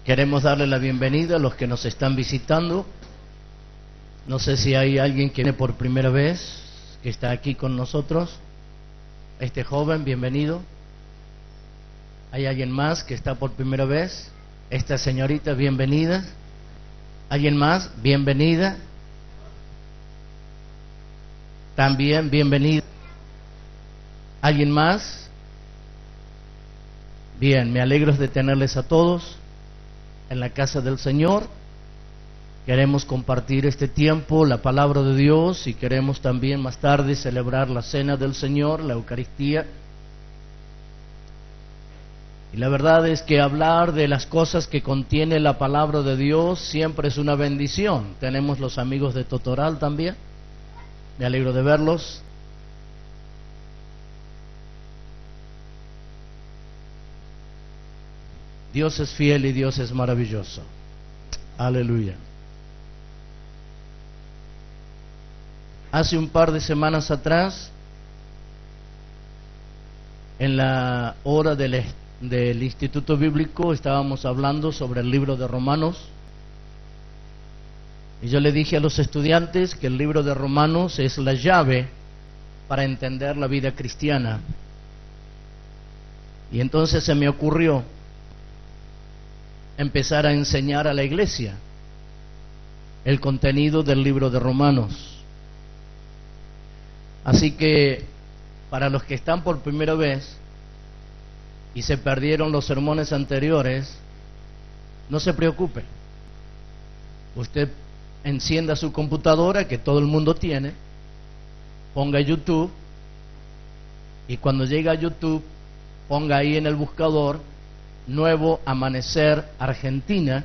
Queremos darle la bienvenida a los que nos están visitando. No sé si hay alguien que viene por primera vez, que está aquí con nosotros. Este joven, bienvenido. ¿Hay alguien más que está por primera vez? Esta señorita, bienvenida. ¿Alguien más? Bienvenida. También, bienvenida. ¿Alguien más? Bien, me alegro de tenerles a todos en la casa del Señor. Queremos compartir este tiempo, la palabra de Dios, y queremos también más tarde celebrar la cena del Señor, la Eucaristía. Y la verdad es que hablar de las cosas que contiene la palabra de Dios siempre es una bendición. Tenemos los amigos de Totoral también. Me alegro de verlos. Dios es fiel y Dios es maravilloso. Aleluya. Hace un par de semanas atrás, en la hora del Instituto Bíblico, estábamos hablando sobre el libro de Romanos. Y yo le dije a los estudiantes que el libro de Romanos es la llave para entender la vida cristiana. Y entonces se me ocurrió empezar a enseñar a la iglesia el contenido del libro de Romanos. Así que para los que están por primera vez y se perdieron los sermones anteriores, no se preocupe. Usted encienda su computadora, que todo el mundo tiene, ponga YouTube, y cuando llegue a YouTube ponga ahí en el buscador Nuevo Amanecer Argentina,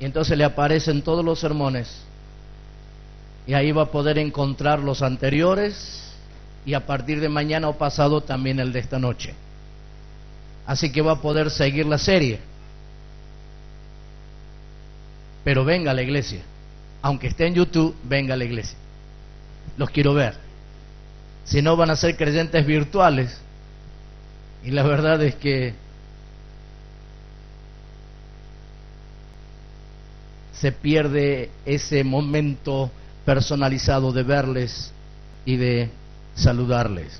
y entonces le aparecen todos los sermones, y ahí va a poder encontrar los anteriores, y a partir de mañana o pasado también el de esta noche. Así que va a poder seguir la serie. Pero venga a la iglesia, aunque esté en YouTube, venga a la iglesia. Los quiero ver. Si no, van a ser creyentes virtuales, y la verdad es que se pierde ese momento personalizado de verles y de saludarles.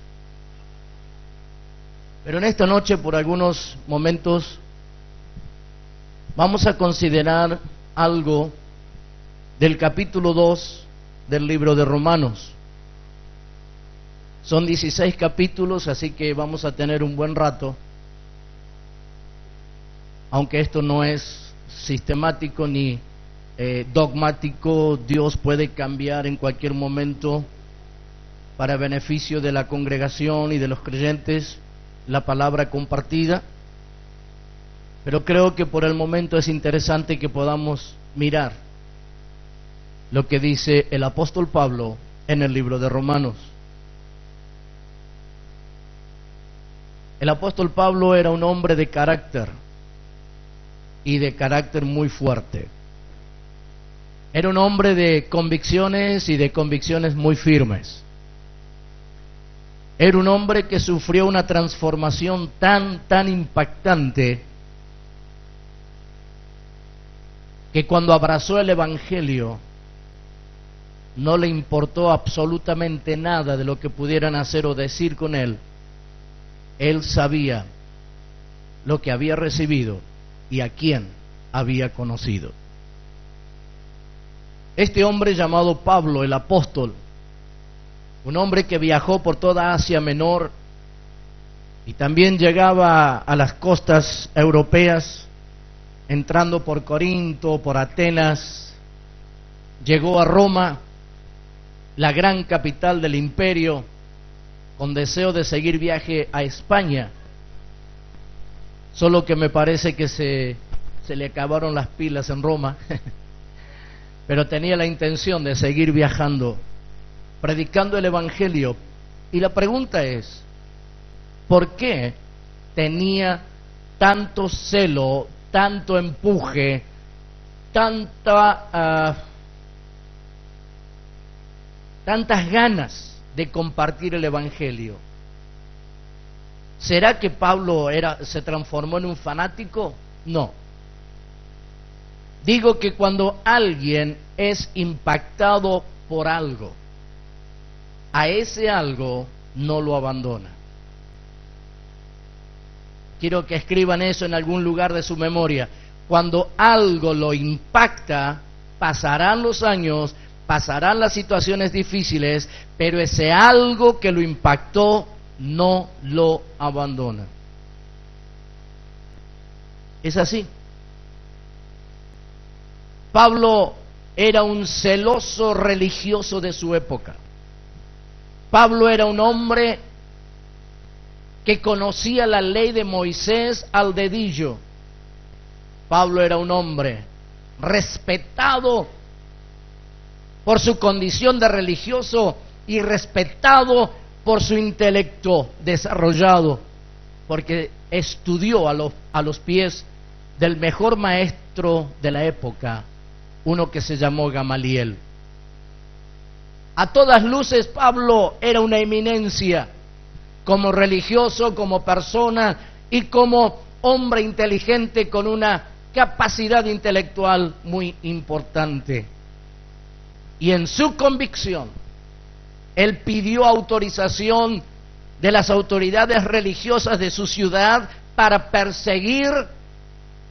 Pero en esta noche, por algunos momentos, vamos a considerar algo del capítulo 2 del libro de Romanos. Son 16 capítulos, así que vamos a tener un buen rato. Aunque esto no es sistemático ni dogmático, Dios puede cambiar en cualquier momento para beneficio de la congregación y de los creyentes la palabra compartida. Pero creo que por el momento es interesante que podamos mirar lo que dice el apóstol Pablo en el libro de Romanos. El apóstol Pablo era un hombre de carácter, y de carácter muy fuerte. Era un hombre de convicciones y de convicciones muy firmes. Era un hombre que sufrió una transformación tan impactante que cuando abrazó el Evangelio no le importó absolutamente nada de lo que pudieran hacer o decir con él. Él sabía lo que había recibido y a quién había conocido. Este hombre llamado Pablo, el apóstol, un hombre que viajó por toda Asia Menor y también llegaba a las costas europeas, entrando por Corinto, por Atenas, llegó a Roma, la gran capital del imperio, con deseo de seguir viaje a España, solo que me parece que se le acabaron las pilas en Roma, pero tenía la intención de seguir viajando, predicando el Evangelio. Y la pregunta es, ¿por qué tenía tanto celo, tanto empuje, tantas ganas de compartir el Evangelio? ¿Será que Pablo se transformó en un fanático? No. Digo que cuando alguien es impactado por algo, a ese algo no lo abandona. Quiero que escriban eso en algún lugar de su memoria. Cuando algo lo impacta, pasarán los años, pasarán las situaciones difíciles, pero ese algo que lo impactó no lo abandona. Es así. Pablo era un celoso religioso de su época. Pablo era un hombre que conocía la ley de Moisés al dedillo. Pablo era un hombre respetado por su condición de religioso y respetado por su intelecto desarrollado, porque estudió a los pies del mejor maestro de la época, uno que se llamó Gamaliel. A todas luces Pablo era una eminencia, como religioso, como persona y como hombre inteligente con una capacidad intelectual muy importante. Y en su convicción, él pidió autorización de las autoridades religiosas de su ciudad para perseguir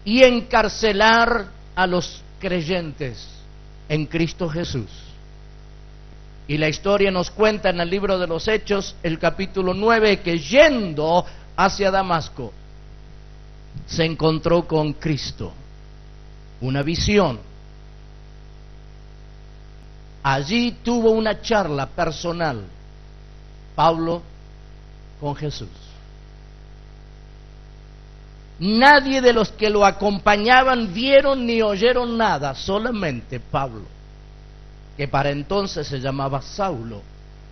y encarcelar a los creyentes en Cristo Jesús. Y la historia nos cuenta en el libro de los Hechos, el capítulo 9, que yendo hacia Damasco, se encontró con Cristo, una visión. Allí tuvo una charla personal, Pablo con Jesús. Nadie de los que lo acompañaban vieron ni oyeron nada, solamente Pablo, que para entonces se llamaba Saulo.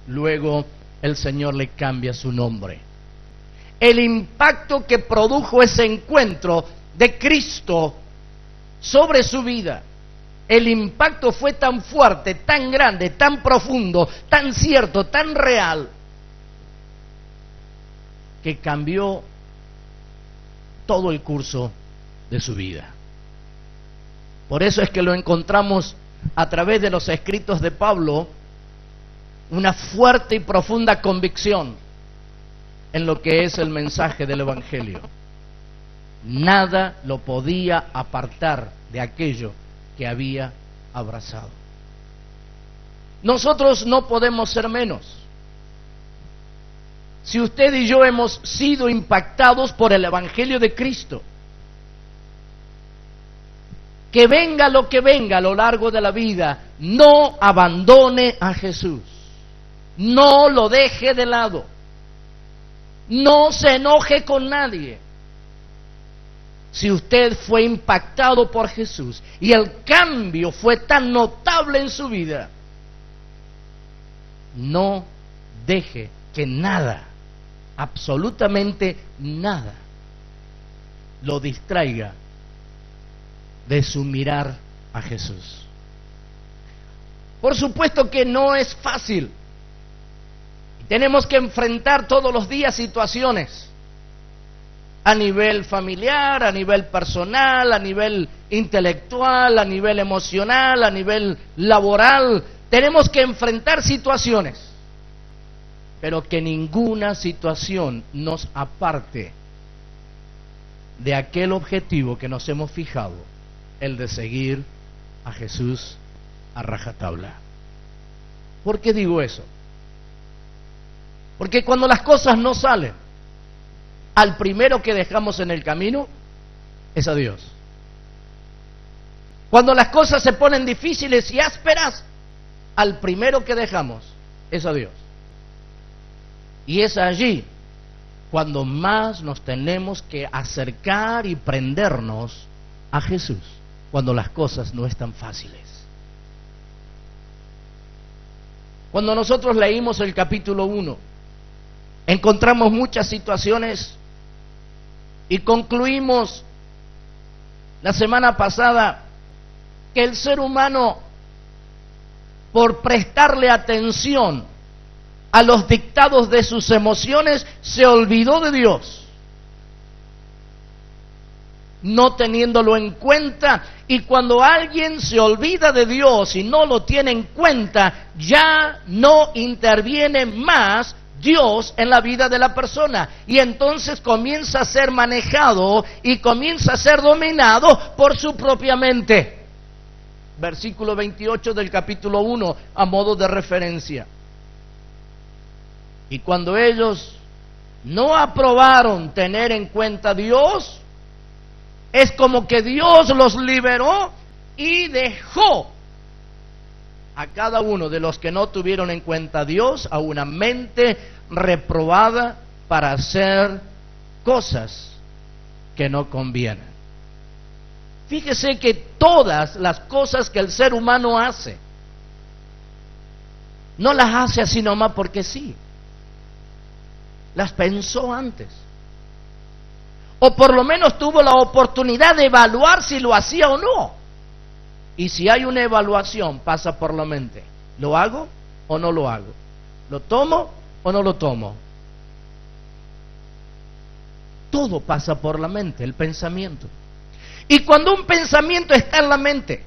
Luego el Señor le cambia su nombre. El impacto que produjo ese encuentro de Cristo sobre su vida, el impacto fue tan fuerte, tan grande, tan profundo, tan cierto, tan real, que cambió todo el curso de su vida. Por eso es que lo encontramos a través de los escritos de Pablo, una fuerte y profunda convicción en lo que es el mensaje del Evangelio. Nada lo podía apartar de aquello que había abrazado. Nosotros no podemos ser menos. Si usted y yo hemos sido impactados por el Evangelio de Cristo, que venga lo que venga a lo largo de la vida, no abandone a Jesús, no lo deje de lado, no se enoje con nadie. Si usted fue impactado por Jesús y el cambio fue tan notable en su vida, no deje que nada, absolutamente nada, lo distraiga de su mirar a Jesús. Por supuesto que no es fácil. Tenemos que enfrentar todos los días situaciones a nivel familiar, a nivel personal, a nivel intelectual, a nivel emocional, a nivel laboral. Tenemos que enfrentar situaciones, pero que ninguna situación nos aparte de aquel objetivo que nos hemos fijado, el de seguir a Jesús a rajatabla. ¿Por qué digo eso? Porque cuando las cosas no salen, al primero que dejamos en el camino es a Dios. Cuando las cosas se ponen difíciles y ásperas, al primero que dejamos es a Dios. Y es allí cuando más nos tenemos que acercar y prendernos a Jesús, cuando las cosas no están fáciles. Cuando nosotros leímos el capítulo 1, encontramos muchas situaciones y concluimos la semana pasada que el ser humano, por prestarle atención a los dictados de sus emociones, se olvidó de Dios. no teniéndolo en cuenta, y cuando alguien se olvida de Dios y no lo tiene en cuenta, ya no interviene más Dios en la vida de la persona, y entonces comienza a ser manejado y comienza a ser dominado por su propia mente. Versículo 28 del capítulo 1, a modo de referencia. Y cuando ellos no aprobaron tener en cuenta a Dios, es como que Dios los liberó y dejó a cada uno de los que no tuvieron en cuenta a Dios a una mente reprobada para hacer cosas que no convienen. Fíjese que todas las cosas que el ser humano hace, no las hace así nomás porque sí. Las pensó antes. O por lo menos tuvo la oportunidad de evaluar si lo hacía o no. Y si hay una evaluación, pasa por la mente. ¿Lo hago o no lo hago? ¿Lo tomo o no lo tomo? Todo pasa por la mente, el pensamiento. Y cuando un pensamiento está en la mente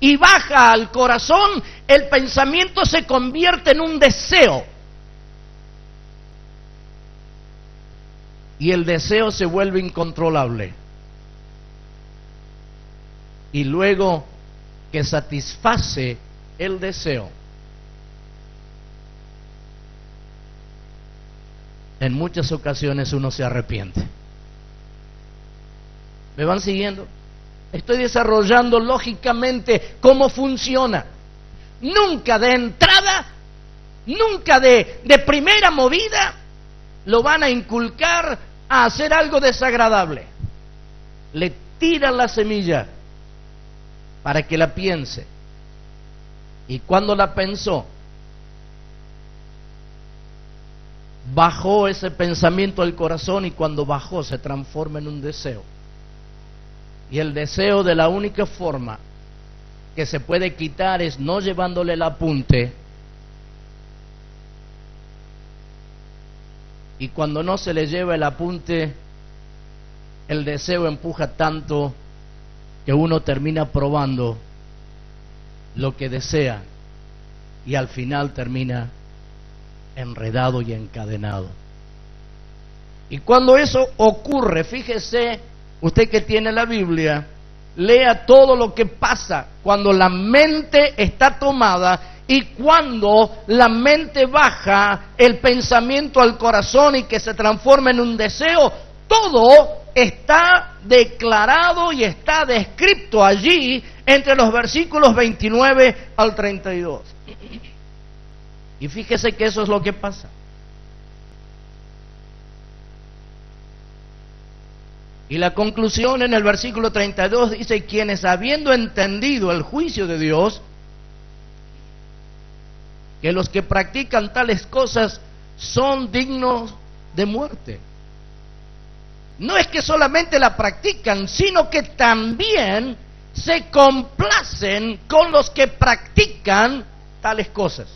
y baja al corazón, el pensamiento se convierte en un deseo. Y el deseo se vuelve incontrolable. Y luego que satisface el deseo, en muchas ocasiones uno se arrepiente. ¿Me van siguiendo? Estoy desarrollando lógicamente cómo funciona. Nunca de entrada, nunca de primera movida, lo van a inculcar a hacer algo desagradable. Le tiran la semilla para que la piense. Y cuando la pensó, bajó ese pensamiento al corazón, y cuando bajó se transforma en un deseo. Y el deseo, de la única forma que se puede quitar es no llevándole el apunte. Y cuando no se le lleva el apunte, el deseo empuja tanto que uno termina probando lo que desea y al final termina enredado y encadenado. Y cuando eso ocurre, fíjese, usted que tiene la Biblia, lea todo lo que pasa cuando la mente está tomada y cuando la mente baja el pensamiento al corazón y que se transforma en un deseo. Todo está declarado y está descrito allí entre los versículos 29 al 32. Y fíjese que eso es lo que pasa. Y la conclusión en el versículo 32 dice: quienes, habiendo entendido el juicio de Dios, que los que practican tales cosas son dignos de muerte. No es que solamente la practican, sino que también se complacen con los que practican tales cosas.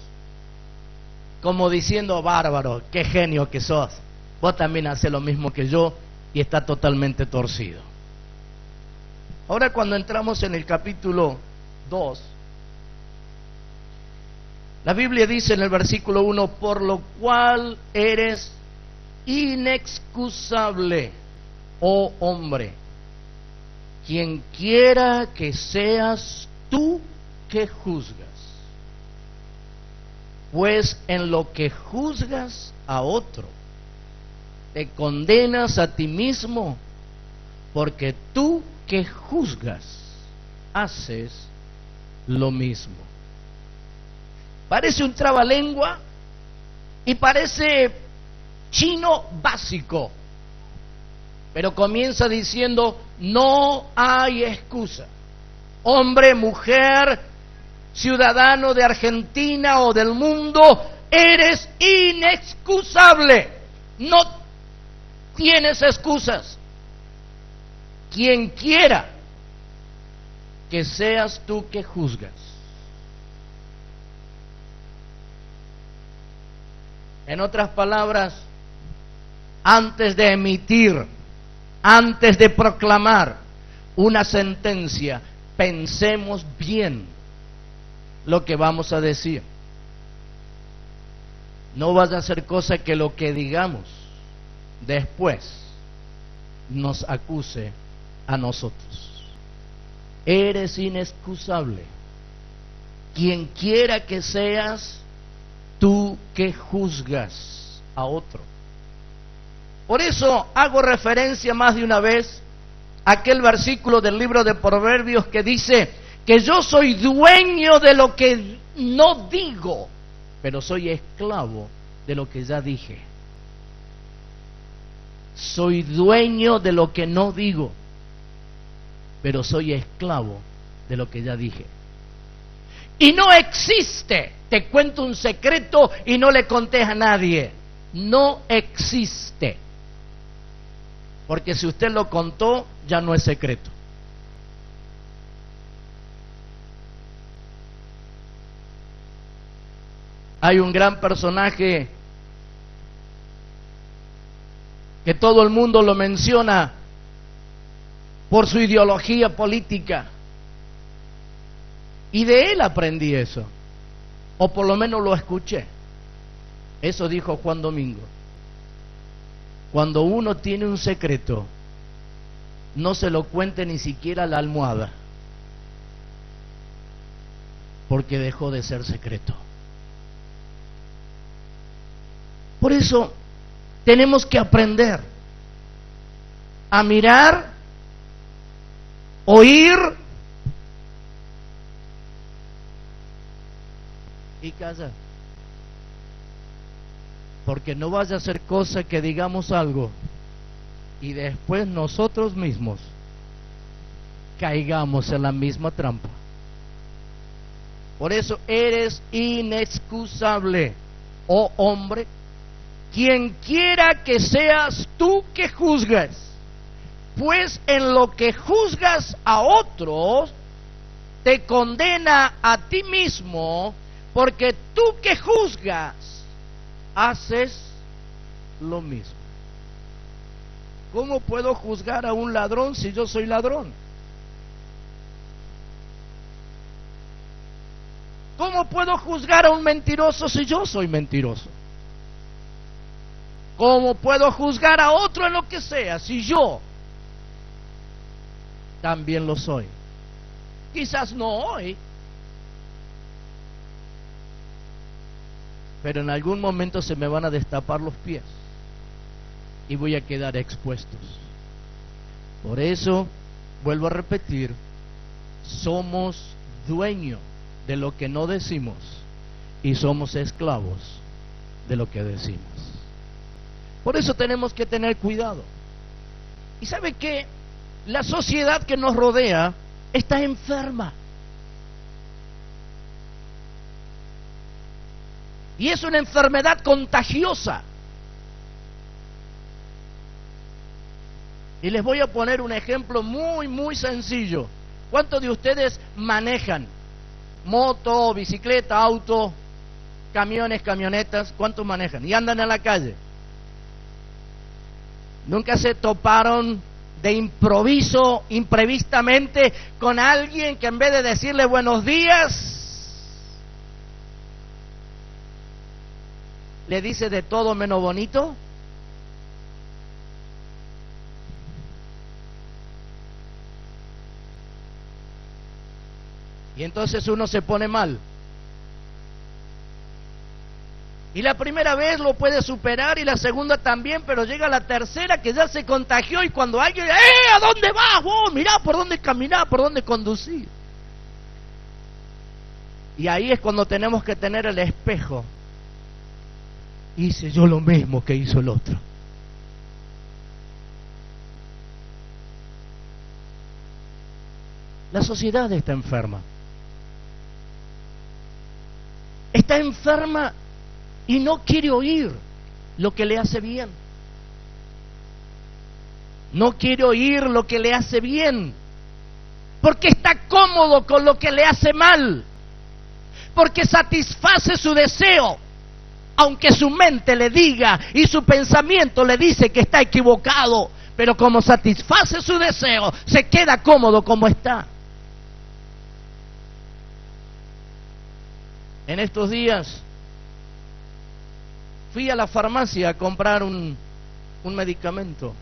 Como diciendo: bárbaro, qué genio que sos, vos también haces lo mismo que yo, y está totalmente torcido. Ahora, cuando entramos en el capítulo 2, la Biblia dice en el versículo 1: por lo cual eres inexcusable, oh hombre, quien quiera que seas tú que juzgas. Pues en lo que juzgas a otro, te condenas a ti mismo, porque tú que juzgas, haces lo mismo. Parece un trabalengua y parece chino básico, pero comienza diciendo: no hay excusa. Hombre, mujer, ciudadano de Argentina o del mundo, eres inexcusable. No tienes excusas. Quien quiera que seas tú que juzgas. En otras palabras, antes de emitir Antes de proclamar una sentencia, pensemos bien lo que vamos a decir. No vaya a ser cosa que lo que digamos después nos acuse a nosotros. Eres inexcusable. Quien quiera que seas, tú que juzgas a otro. Por eso hago referencia más de una vez a aquel versículo del libro de Proverbios que dice que yo soy dueño de lo que no digo, pero soy esclavo de lo que ya dije. Soy dueño de lo que no digo, pero soy esclavo de lo que ya dije. Y no existe, te cuento un secreto y no le contés a nadie. No existe. Porque si usted lo contó, ya no es secreto. Hay un gran personaje que todo el mundo lo menciona por su ideología política. Y de él aprendí eso, o por lo menos lo escuché. Eso dijo Juan Domingo. Cuando uno tiene un secreto, no se lo cuente ni siquiera a la almohada, porque dejó de ser secreto. Por eso tenemos que aprender a mirar, oír y callar. Porque no vaya a ser cosa que digamos algo y después nosotros mismos caigamos en la misma trampa. Por eso eres inexcusable, oh hombre, quien quiera que seas tú que juzgues, pues en lo que juzgas a otros, te condena a ti mismo, porque tú que juzgas, haces lo mismo. ¿Cómo puedo juzgar a un ladrón si yo soy ladrón? ¿Cómo puedo juzgar a un mentiroso si yo soy mentiroso? ¿Cómo puedo juzgar a otro en lo que sea si yo también lo soy? Quizás no hoy, pero en algún momento se me van a destapar los pies y voy a quedar expuestos. Por eso, vuelvo a repetir, somos dueños de lo que no decimos y somos esclavos de lo que decimos. Por eso tenemos que tener cuidado. ¿Y sabe qué? La sociedad que nos rodea está enferma. Y es una enfermedad contagiosa. Y les voy a poner un ejemplo muy sencillo. ¿Cuántos de ustedes manejan moto, bicicleta, auto, camiones, camionetas? ¿Cuántos manejan? Y andan en la calle. ¿Nunca se toparon de improviso, imprevistamente, con alguien que en vez de decirle buenos días, le dice de todo menos bonito? Y entonces uno se pone mal. Y la primera vez lo puede superar y la segunda también, pero llega la tercera que ya se contagió y cuando alguien, ¿a dónde vas vos? Mirá por dónde caminar, por dónde conducir. Y ahí es cuando tenemos que tener el espejo. Hice yo lo mismo que hizo el otro. La sociedad está enferma. Está enferma y no quiere oír lo que le hace bien. No quiere oír lo que le hace bien, porque está cómodo con lo que le hace mal, porque satisface su deseo, aunque su mente le diga y su pensamiento le dice que está equivocado, pero como satisface su deseo, se queda cómodo como está. En estos días fui a la farmacia a comprar un medicamento.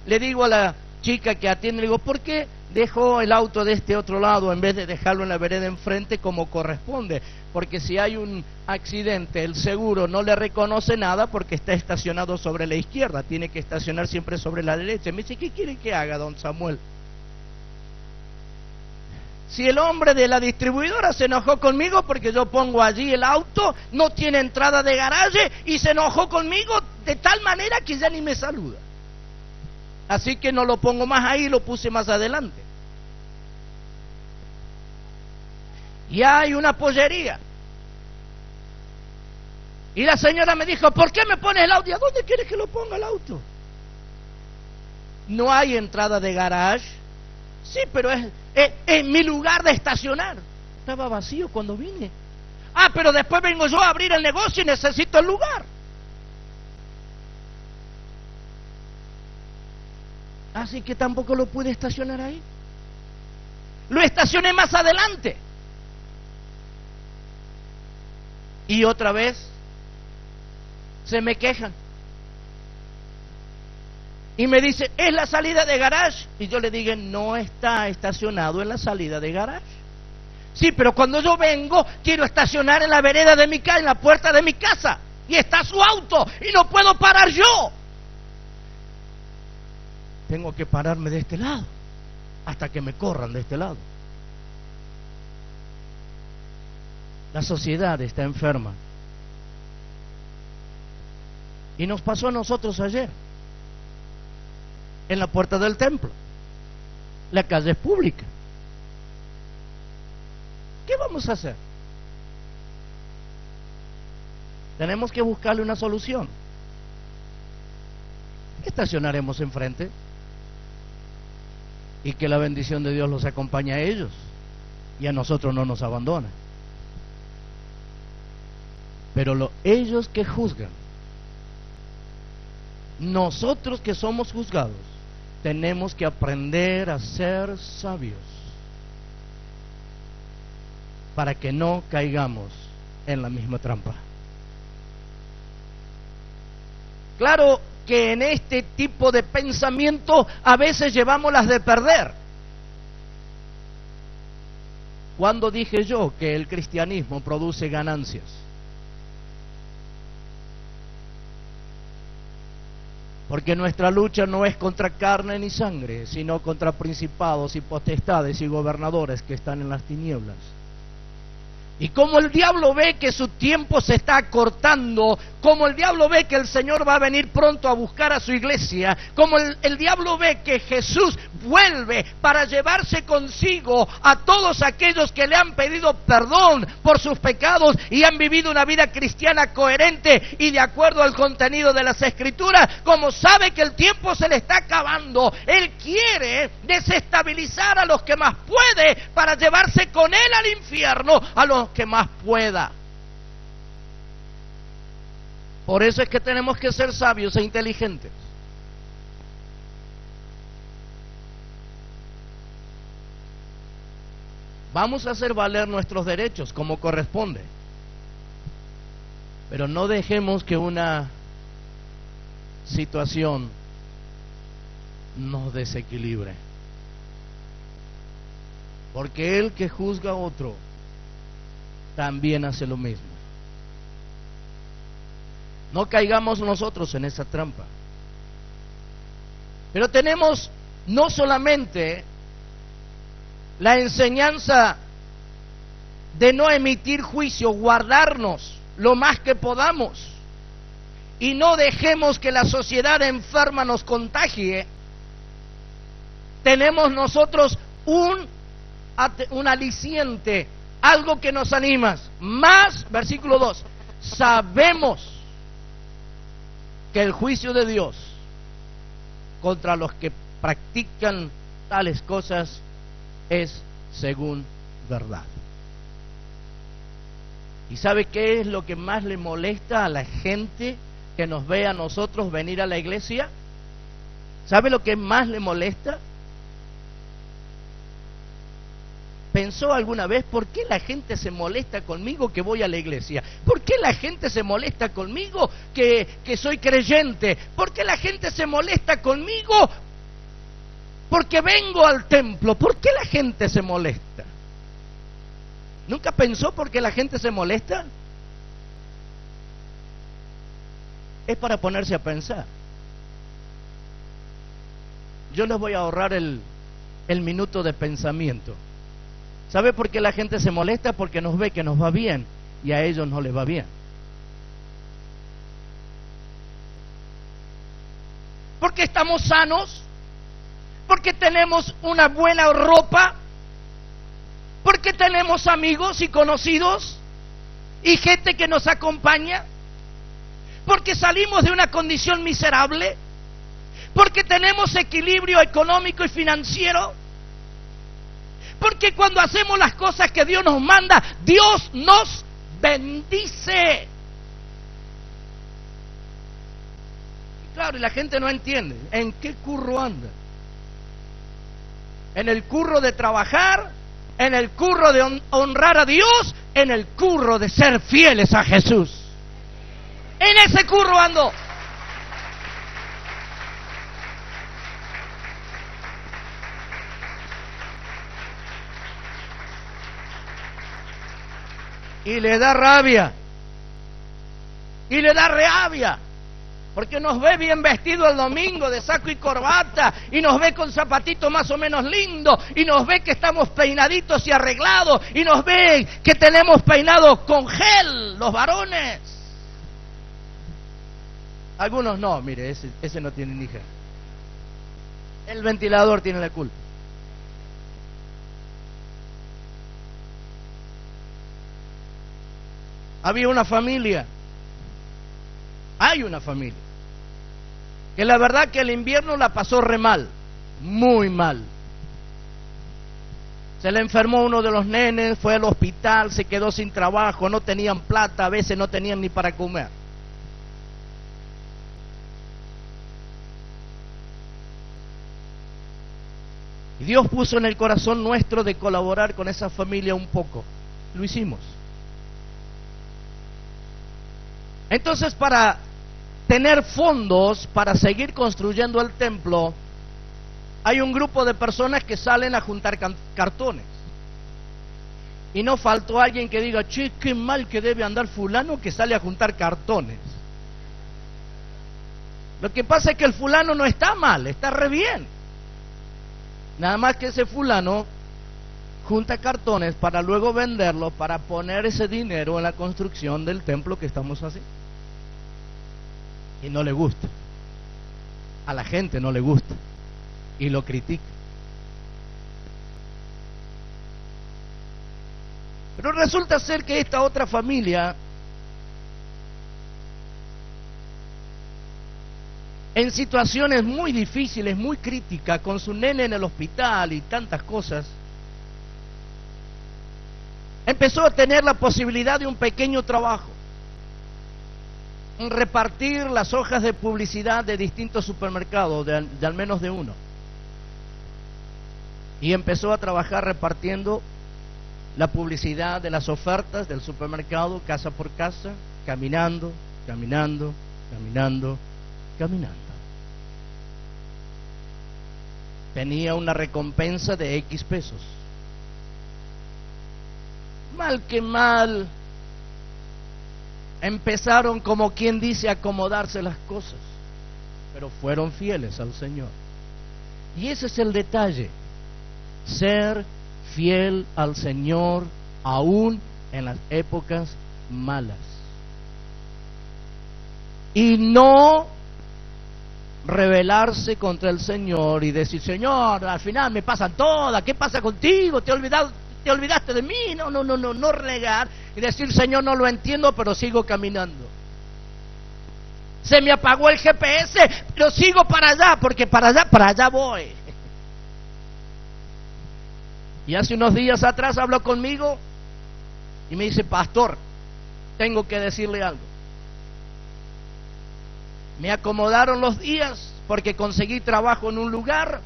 Le digo a la chica que atiende, le digo, ¿por qué dejó el auto de este otro lado en vez de dejarlo en la vereda enfrente como corresponde? Porque si hay un accidente, el seguro no le reconoce nada porque está estacionado sobre la izquierda, tiene que estacionar siempre sobre la derecha. Me dice, ¿qué quiere que haga, don Samuel? Si el hombre de la distribuidora se enojó conmigo porque yo pongo allí el auto, no tiene entrada de garaje y se enojó conmigo de tal manera que ya ni me saluda. Así que no lo pongo más ahí, lo puse más adelante. Y hay una pollería. Y la señora me dijo, ¿por qué me pones el auto? ¿Y a dónde quieres que lo ponga el auto? No hay entrada de garage. Sí, pero es mi lugar de estacionar. Estaba vacío cuando vine. Ah, pero después vengo yo a abrir el negocio y necesito el lugar. Así que tampoco lo pude estacionar ahí. Lo estacioné más adelante. Y otra vez se me quejan. Y me dice, ¿es la salida de garage? Y yo le digo, no está estacionado en la salida de garage. Sí, pero cuando yo vengo, quiero estacionar en la vereda de mi casa, en la puerta de mi casa. Y está su auto, y no puedo parar yo. Tengo que pararme de este lado, hasta que me corran de este lado. La sociedad está enferma. Y nos pasó a nosotros ayer. En la puerta del templo. La calle es pública. ¿Qué vamos a hacer? Tenemos que buscarle una solución. Estacionaremos enfrente y que la bendición de Dios los acompañe a ellos y a nosotros no nos abandona. Pero ellos que juzgan, nosotros que somos juzgados, tenemos que aprender a ser sabios para que no caigamos en la misma trampa. Claro que en este tipo de pensamiento a veces llevamos las de perder. ¿Cuándo dije yo que el cristianismo produce ganancias? Porque nuestra lucha no es contra carne ni sangre, sino contra principados y potestades y gobernadores que están en las tinieblas. Y como el diablo ve que su tiempo se está acortando, como el diablo ve que el Señor va a venir pronto a buscar a su iglesia, como el diablo ve que Jesús vuelve para llevarse consigo a todos aquellos que le han pedido perdón por sus pecados y han vivido una vida cristiana coherente y de acuerdo al contenido de las Escrituras, como sabe que el tiempo se le está acabando, Él quiere desestabilizar a los que más puede para llevarse con Él al infierno a los que más pueda. Por eso es que tenemos que ser sabios e inteligentes. Vamos a hacer valer nuestros derechos como corresponde, pero no dejemos que una situación nos desequilibre, porque el que juzga a otro también hace lo mismo. No caigamos nosotros en esa trampa. Pero tenemos no solamente la enseñanza de no emitir juicio, guardarnos lo más que podamos y no dejemos que la sociedad enferma nos contagie. Tenemos nosotros un aliciente, algo que nos anima. Más, versículo 2, sabemos que el juicio de Dios contra los que practican tales cosas es según verdad. ¿Y sabe qué es lo que más le molesta a la gente que nos ve a nosotros venir a la iglesia? ¿Sabe lo que más le molesta? ¿Pensó alguna vez por qué la gente se molesta conmigo que voy a la iglesia? ¿Por qué la gente se molesta conmigo que soy creyente? ¿Por qué la gente se molesta conmigo porque vengo al templo? ¿Por qué la gente se molesta? ¿Nunca pensó por qué la gente se molesta? Es para ponerse a pensar. Yo les voy a ahorrar el minuto de pensamiento. ¿Sabe por qué la gente se molesta? Porque nos ve que nos va bien y a ellos no les va bien. Porque estamos sanos, porque tenemos una buena ropa, porque tenemos amigos y conocidos y gente que nos acompaña, porque salimos de una condición miserable, porque tenemos equilibrio económico y financiero, porque cuando hacemos las cosas que Dios nos manda, Dios nos bendice. Y claro, y la gente no entiende en qué curro anda. En el curro de trabajar, en el curro de honrar a Dios, en el curro de ser fieles a Jesús. En ese curro ando. Y le da rabia, y le da rabia, porque nos ve bien vestido el domingo de saco y corbata, y nos ve con zapatitos más o menos lindos, y nos ve que estamos peinaditos y arreglados, y nos ve que tenemos peinados con gel, los varones. Algunos no, mire, ese no tiene ni gel. El ventilador tiene la culpa. Había una familia, hay una familia, que la verdad que el invierno la pasó re mal, muy mal. Se le enfermó uno de los nenes, fue al hospital, se quedó sin trabajo, no tenían plata, a veces no tenían ni para comer. Y Dios puso en el corazón nuestro de colaborar con esa familia un poco. Lo hicimos. Entonces, para tener fondos para seguir construyendo el templo, hay un grupo de personas que salen a juntar cartones. Y no faltó alguien que diga, che, qué mal que debe andar fulano que sale a juntar cartones. Lo que pasa es que el fulano no está mal, está re bien. Nada más que ese fulano junta cartones para luego venderlos, para poner ese dinero en la construcción del templo que estamos haciendo. Y no le gusta. A la gente no le gusta. Y lo critica. Pero resulta ser que esta otra familia, en situaciones muy difíciles, muy críticas, con su nene en el hospital y tantas cosas, empezó a tener la posibilidad de un pequeño trabajo, en repartir las hojas de publicidad de distintos supermercados, de al menos de uno. Y empezó a trabajar repartiendo la publicidad de las ofertas del supermercado, casa por casa, caminando, caminando, caminando, caminando. Tenía una recompensa de X pesos. Mal que mal, empezaron, como quien dice, a acomodarse las cosas, pero fueron fieles al Señor. Y ese es el detalle, ser fiel al Señor aún en las épocas malas. Y no rebelarse contra el Señor y decir, Señor, al final me pasan todas, ¿qué pasa contigo? ¿Te olvidaste de mí? No renegar y decir, Señor, no lo entiendo, pero sigo caminando. Se me apagó el GPS, pero sigo para allá, porque para allá voy. Y hace unos días atrás habló conmigo y me dice, pastor, tengo que decirle algo. Me acomodaron los días porque conseguí trabajo en un lugar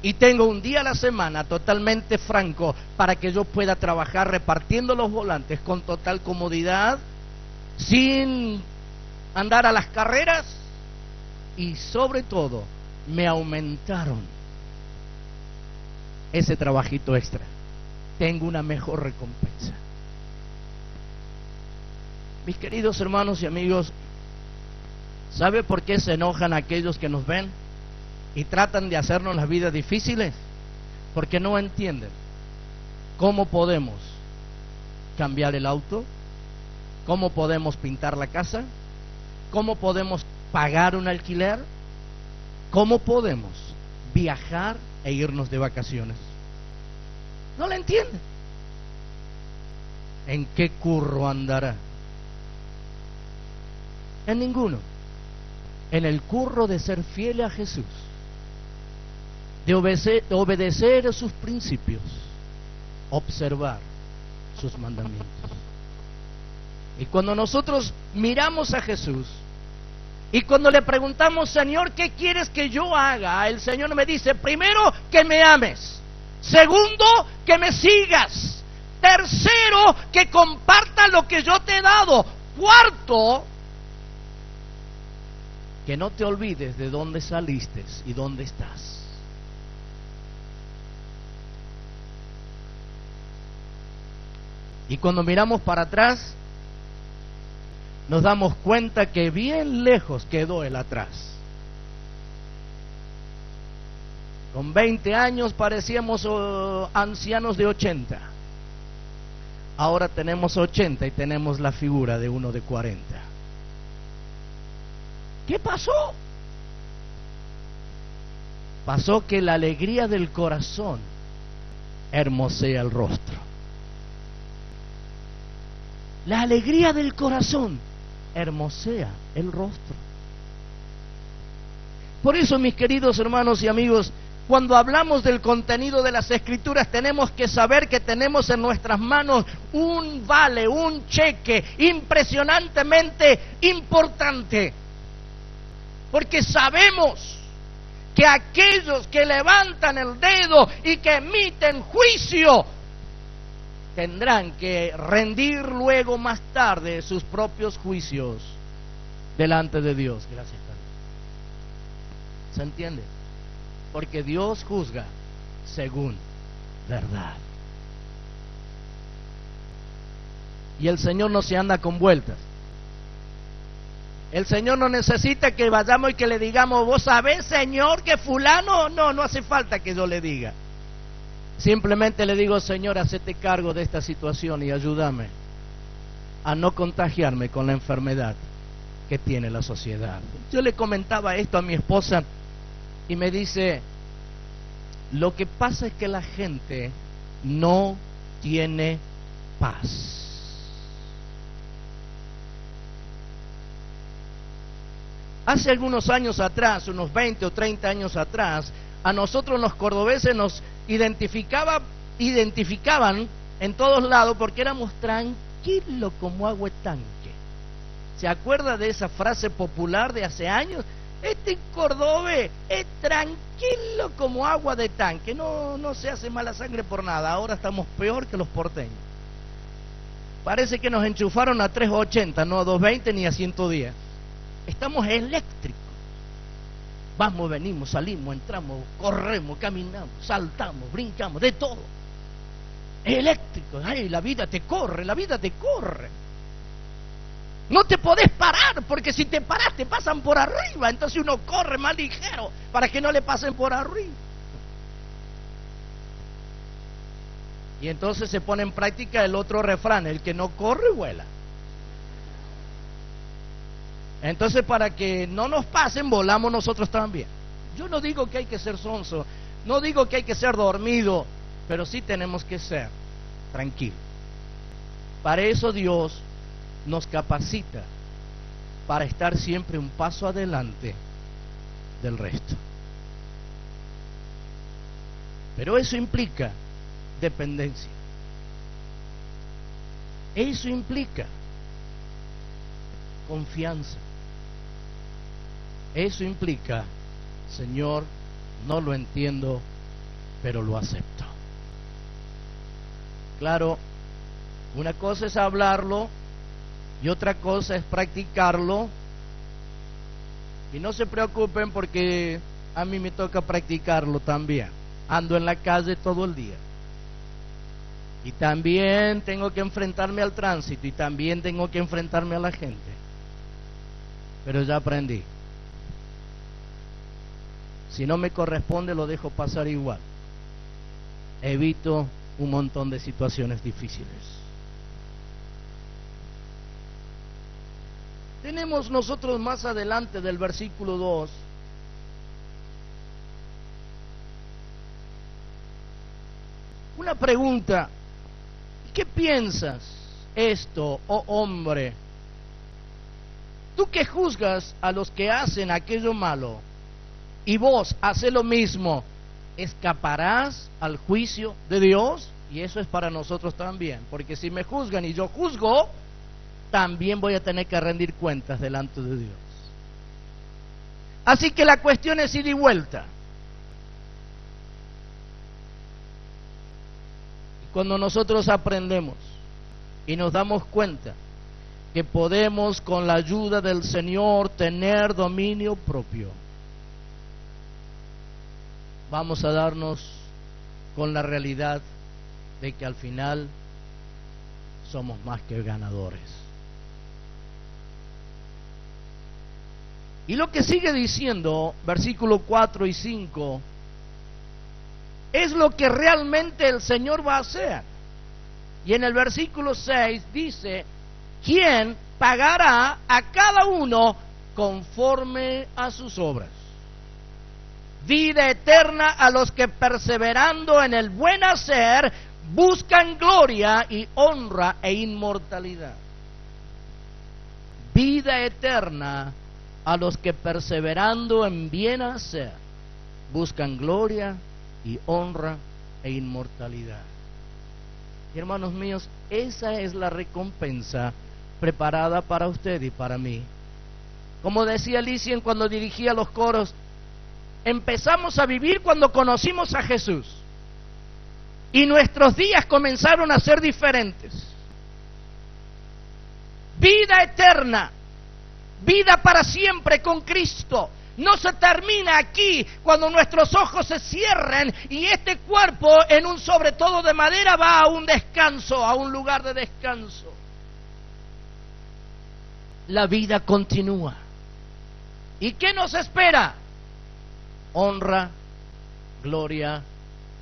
y tengo un día a la semana totalmente franco para que yo pueda trabajar repartiendo los volantes con total comodidad, sin andar a las carreras, y sobre todo me aumentaron ese trabajito extra. Tengo una mejor recompensa. Mis queridos hermanos y amigos, ¿sabe por qué se enojan aquellos que nos ven y tratan de hacernos las vidas difíciles? Porque no entienden cómo podemos cambiar el auto, cómo podemos pintar la casa, cómo podemos pagar un alquiler, cómo podemos viajar e irnos de vacaciones. No lo entienden. ¿En qué curro andará? En ninguno. En el curro de ser fiel a Jesús, de obedecer a sus principios, observar sus mandamientos. Y cuando nosotros miramos a Jesús y cuando le preguntamos, Señor, ¿qué quieres que yo haga? El Señor me dice, primero, que me ames. Segundo, que me sigas. Tercero, que compartas lo que yo te he dado. Cuarto, que no te olvides de dónde saliste y dónde estás. Y cuando miramos para atrás, nos damos cuenta que bien lejos quedó el atrás. Con 20 años parecíamos ancianos de 80. Ahora tenemos 80 y tenemos la figura de uno de 40. ¿Qué pasó? Pasó que la alegría del corazón hermosea el rostro. La alegría del corazón hermosea el rostro. Por eso, mis queridos hermanos y amigos, cuando hablamos del contenido de las Escrituras, tenemos que saber que tenemos en nuestras manos un vale, un cheque impresionantemente importante. Porque sabemos que aquellos que levantan el dedo y que emiten juicio tendrán que rendir luego más tarde sus propios juicios delante de Dios. Gracias, Carlos. ¿Se entiende? Porque Dios juzga según verdad. Y el Señor no se anda con vueltas. El Señor no necesita que vayamos y que le digamos, vos sabés, Señor, que fulano. No hace falta que yo le diga. Simplemente le digo, Señor, hacete cargo de esta situación y ayúdame a no contagiarme con la enfermedad que tiene la sociedad. Yo le comentaba esto a mi esposa y me dice, lo que pasa es que la gente no tiene paz. Hace algunos años atrás, unos 20 o 30 años atrás, a nosotros los cordobeses nos identificaban en todos lados porque éramos tranquilos como agua de tanque. ¿Se acuerda de esa frase popular de hace años? Este cordobés es tranquilo como agua de tanque, no se hace mala sangre por nada. Ahora estamos peor que los porteños. Parece que nos enchufaron a 380, no a 220 ni a 110. Estamos eléctricos. Vamos, venimos, salimos, entramos, corremos, caminamos, saltamos, brincamos, de todo. Eléctricos. Ay, la vida te corre, la vida te corre. No te podés parar, porque si te paras te pasan por arriba. Entonces uno corre más ligero para que no le pasen por arriba. Y entonces se pone en práctica el otro refrán: el que no corre vuela. Entonces, para que no nos pasen, volamos nosotros también. Yo no digo que hay que ser sonso, no digo que hay que ser dormido, pero sí tenemos que ser tranquilos. Para eso Dios nos capacita, para estar siempre un paso adelante del resto. Pero eso implica dependencia. Eso implica confianza. Eso implica Señor, no lo entiendo, pero lo acepto. Claro, una cosa es hablarlo y otra cosa es practicarlo. Y no se preocupen porque a mí me toca practicarlo también. Ando en la calle todo el día. Y también tengo que enfrentarme al tránsito y también tengo que enfrentarme a la gente. Pero ya aprendí. Si no me corresponde, lo dejo pasar igual. Evito un montón de situaciones difíciles. Tenemos nosotros más adelante del versículo 2 una pregunta. ¿Qué piensas esto, oh hombre? Tú que juzgas a los que hacen aquello malo, y vos haces lo mismo, ¿escaparás al juicio de Dios? Y eso es para nosotros también, porque si me juzgan y yo juzgo, también voy a tener que rendir cuentas delante de Dios. Así que la cuestión es ida y vuelta. Y cuando nosotros aprendemos y nos damos cuenta que podemos con la ayuda del Señor tener dominio propio, vamos a darnos con la realidad de que al final somos más que ganadores. Y lo que sigue diciendo, versículos 4 y 5, es lo que realmente el Señor va a hacer. Y en el versículo 6 dice, ¿quién pagará a cada uno conforme a sus obras? Vida eterna a los que perseverando en el buen hacer buscan gloria y honra e inmortalidad. Vida eterna a los que perseverando en bien hacer buscan gloria y honra e inmortalidad. Y hermanos míos, esa es la recompensa preparada para usted y para mí. Como decía Licien cuando dirigía los coros, empezamos a vivir cuando conocimos a Jesús y nuestros días comenzaron a ser diferentes. Vida eterna, vida para siempre con Cristo, no se termina aquí cuando nuestros ojos se cierren y este cuerpo en un sobre todo de madera va a un descanso, a un lugar de descanso. La vida continúa. ¿Y qué nos espera? Honra, gloria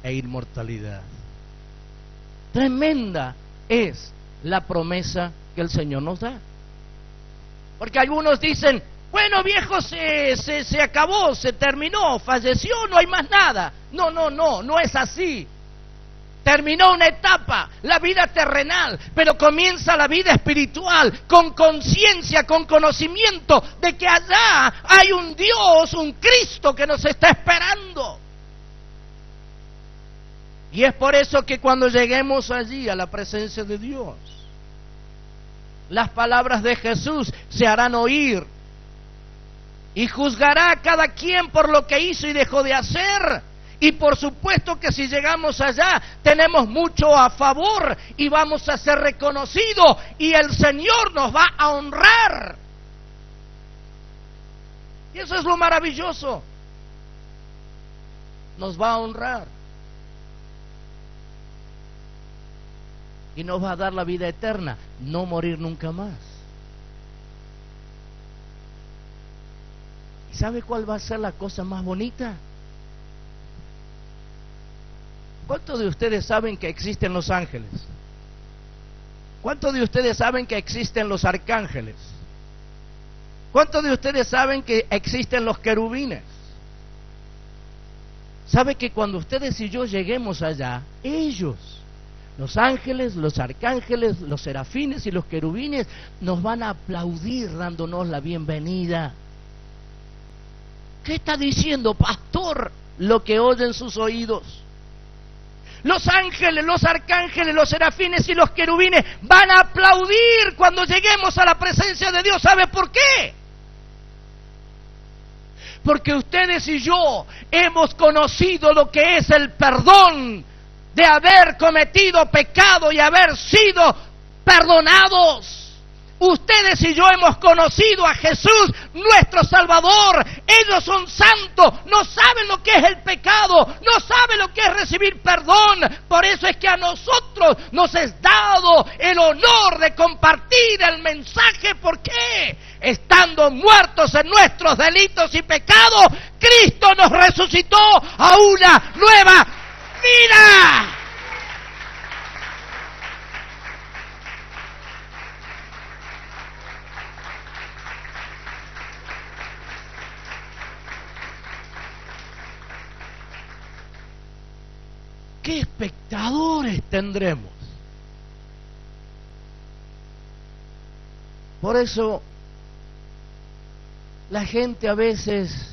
e inmortalidad. Tremenda es la promesa que el Señor nos da. Porque algunos dicen, bueno viejo, se acabó, se terminó, falleció, no hay más nada. No es así. Terminó una etapa, la vida terrenal, pero comienza la vida espiritual, con conciencia, con conocimiento de que allá hay un Dios, un Cristo que nos está esperando. Y es por eso que cuando lleguemos allí a la presencia de Dios, las palabras de Jesús se harán oír y juzgará a cada quien por lo que hizo y dejó de hacer. Y por supuesto que si llegamos allá tenemos mucho a favor y vamos a ser reconocidos y el Señor nos va a honrar. Y eso es lo maravilloso. Nos va a honrar y nos va a dar la vida eterna, no morir nunca más. ¿Y sabe cuál va a ser la cosa más bonita? ¿Cuántos de ustedes saben que existen los ángeles? ¿Cuántos de ustedes saben que existen los arcángeles? ¿Cuántos de ustedes saben que existen los querubines? ¿Sabe que cuando ustedes y yo lleguemos allá, ellos, los ángeles, los arcángeles, los serafines y los querubines, nos van a aplaudir dándonos la bienvenida? ¿Qué está diciendo, pastor? Lo que oyen sus oídos. Los ángeles, los arcángeles, los serafines y los querubines van a aplaudir cuando lleguemos a la presencia de Dios. ¿Sabe por qué? porque ustedes y yo hemos conocido lo que es el perdón de haber cometido pecado y haber sido perdonados. Ustedes y yo hemos conocido a Jesús, nuestro Salvador. Ellos son santos, no saben lo que es el pecado, no saben lo que es recibir perdón. Por eso es que a nosotros nos es dado el honor de compartir el mensaje. ¿Por qué? Estando muertos en nuestros delitos y pecados, Cristo nos resucitó a una nueva vida. ¿Qué espectadores tendremos? Por eso la gente a veces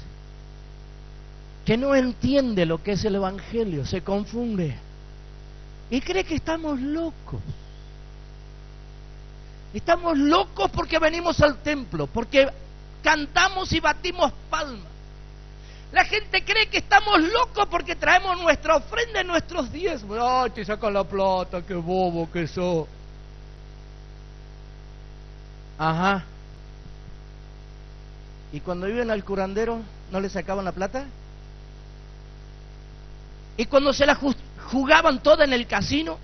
que no entiende lo que es el Evangelio se confunde y cree que estamos locos. Estamos locos porque venimos al templo, porque cantamos y batimos palmas. La gente cree que estamos locos porque traemos nuestra ofrenda y nuestros diezmos. ¡Ay, te sacan la plata! ¡Qué bobo que sos! Ajá. ¿Y cuando iban al curandero no le sacaban la plata? ¿Y cuando se la jugaban toda en el casino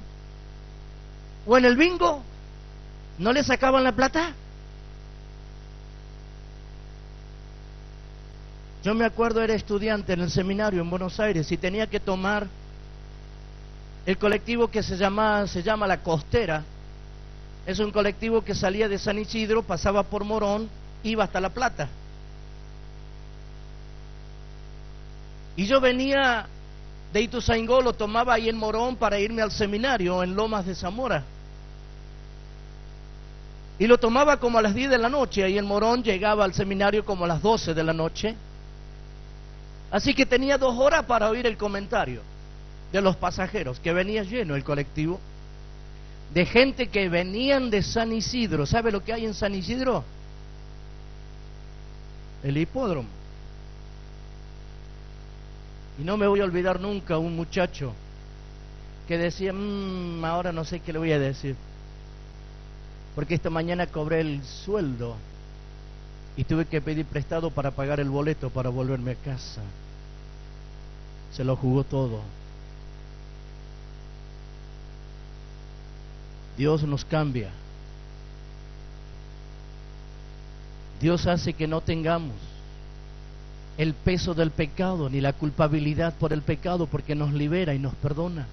o en el bingo no le sacaban la plata? Yo me acuerdo, era estudiante en el seminario en Buenos Aires y tenía que tomar el colectivo que se llama La Costera. Es un colectivo que salía de San Isidro, pasaba por Morón, iba hasta La Plata. Y yo venía de Ituzaingó, lo tomaba ahí en Morón para irme al seminario en Lomas de Zamora. Y lo tomaba como a las 10 de la noche, ahí en Morón, llegaba al seminario como a las 12 de la noche. Así que tenía 2 horas para oír el comentario de los pasajeros, que venía lleno el colectivo, de gente que venían de San Isidro. ¿Sabe lo que hay en San Isidro? El hipódromo. Y no me voy a olvidar nunca un muchacho que decía, ahora no sé qué le voy a decir, porque esta mañana cobré el sueldo y tuve que pedir prestado para pagar el boleto para volverme a casa. Se lo jugó todo. Dios nos cambia. Dios hace que no tengamos el peso del pecado ni la culpabilidad por el pecado, porque nos libera y nos perdona.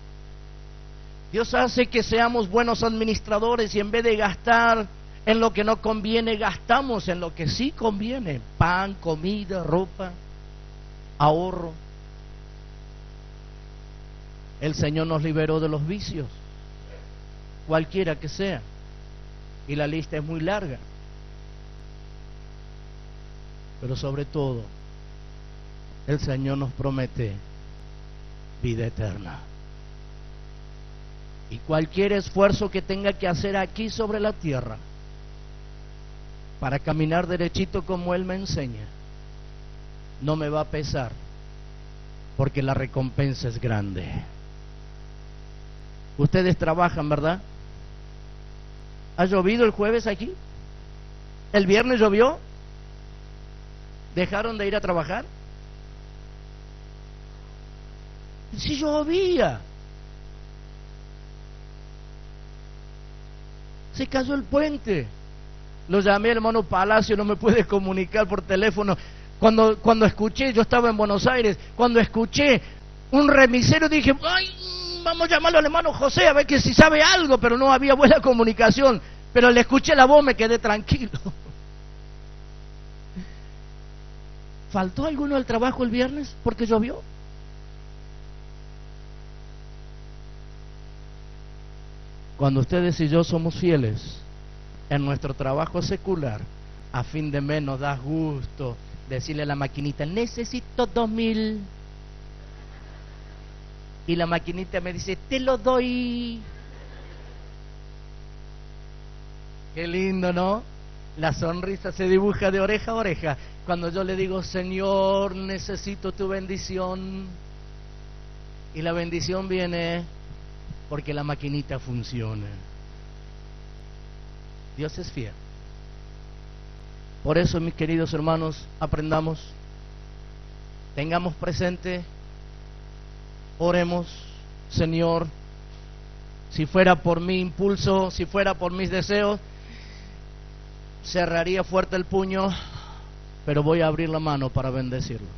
Dios hace que seamos buenos administradores y en vez de gastar en lo que no conviene, gastamos en lo que sí conviene: pan, comida, ropa, ahorro. El Señor nos liberó de los vicios, cualquiera que sea, y la lista es muy larga. Pero sobre todo, el Señor nos promete vida eterna. Y cualquier esfuerzo que tenga que hacer aquí sobre la tierra para caminar derechito como Él me enseña, no me va a pesar, porque la recompensa es grande. Ustedes trabajan, ¿verdad? ¿Ha llovido el jueves aquí? ¿El viernes llovió? ¿Dejaron de ir a trabajar? Si llovía. Se cayó el puente. Lo llamé al hermano Palacio, no me puede comunicar por teléfono. Cuando escuché, yo estaba en Buenos Aires, cuando escuché un remisero dije, ay, vamos a llamarlo al hermano José a ver que si sabe algo, pero no había buena comunicación. Pero le escuché la voz, me quedé tranquilo. ¿Faltó alguno al trabajo el viernes porque llovió? Cuando ustedes y yo somos fieles en nuestro trabajo secular, a fin de mes nos da gusto decirle a la maquinita, necesito 2.000. Y la maquinita me dice, te lo doy. Qué lindo, ¿no? La sonrisa se dibuja de oreja a oreja. Cuando yo le digo, Señor, necesito tu bendición, y la bendición viene porque la maquinita funciona. Dios es fiel. Por eso, mis queridos hermanos, aprendamos, tengamos presente, oremos, Señor, si fuera por mi impulso, si fuera por mis deseos, cerraría fuerte el puño, pero voy a abrir la mano para bendecirlo.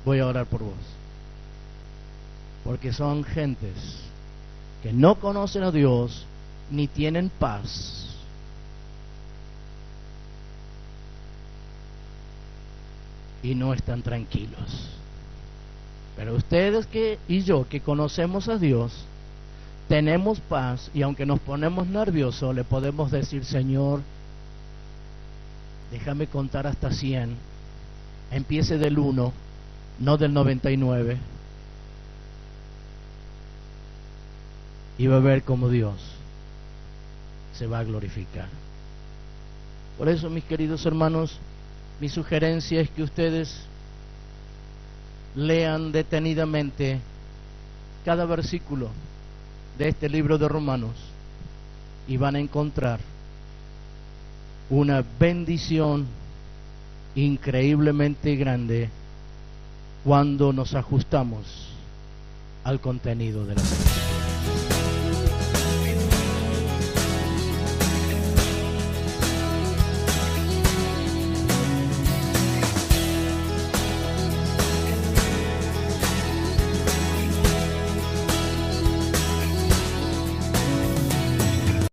Voy a orar por vos, porque son gentes que no conocen a Dios ni tienen paz. Y no están tranquilos. Pero ustedes y yo que conocemos a Dios, tenemos paz, y aunque nos ponemos nerviosos, le podemos decir, Señor, déjame contar hasta 100. Empiece del 1, no del 99. Y va a ver cómo Dios se va a glorificar. Por eso, mis queridos hermanos, mi sugerencia es que ustedes lean detenidamente cada versículo de este libro de Romanos y van a encontrar una bendición increíblemente grande cuando nos ajustamos al contenido de las Escrituras.